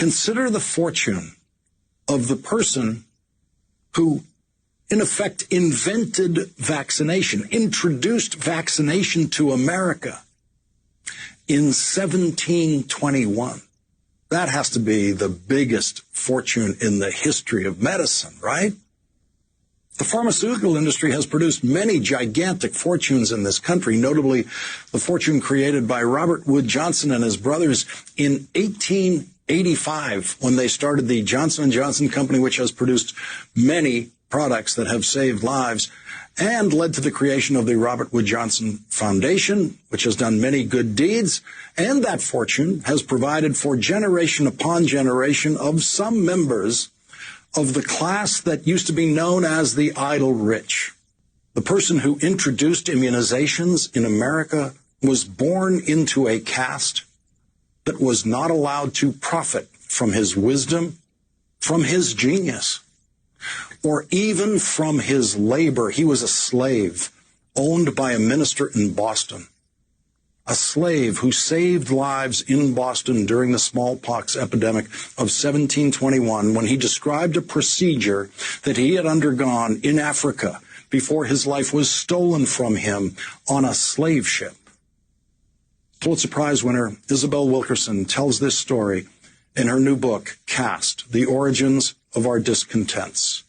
Consider the fortune of the person who, in effect, invented vaccination, introduced vaccination to America in 1721. That has to be the biggest fortune in the history of medicine, right? The pharmaceutical industry has produced many gigantic fortunes in this country, notably the fortune created by Robert Wood Johnson and his brothers in 1885 when they started the Johnson & Johnson Company, which has produced many products that have saved lives and led to the creation of the Robert Wood Johnson Foundation, which has done many good deeds. And that fortune has provided for generation upon generation of some members of the class that used to be known as the idle rich. The person who introduced immunizations in America was born into a caste that was not allowed to profit from his wisdom, from his genius, or even from his labor. He was a slave owned by a minister in Boston, a slave who saved lives in Boston during the smallpox epidemic of 1721 when he described a procedure that he had undergone in Africa before his life was stolen from him on a slave ship. Pulitzer Prize winner Isabel Wilkerson tells this story in her new book, Caste: The Origins of Our Discontents.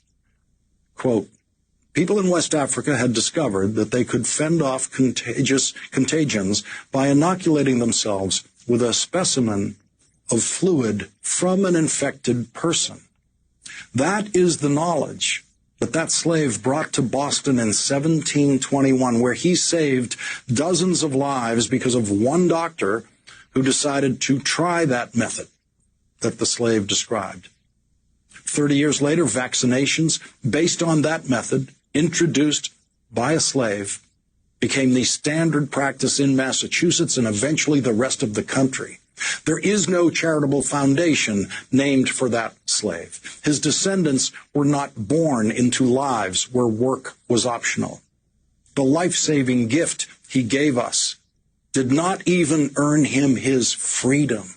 Quote, people in West Africa had discovered that they could fend off contagions by inoculating themselves with a specimen of fluid from an infected person. That is the knowledge that slave brought to Boston in 1721, where he saved dozens of lives because of one doctor who decided to try that method that the slave described. 30 years later, vaccinations based on that method, introduced by a slave, became the standard practice in Massachusetts and eventually the rest of the country. There is no charitable foundation named for that slave. His descendants were not born into lives where work was optional. The life-saving gift he gave us did not even earn him his freedom.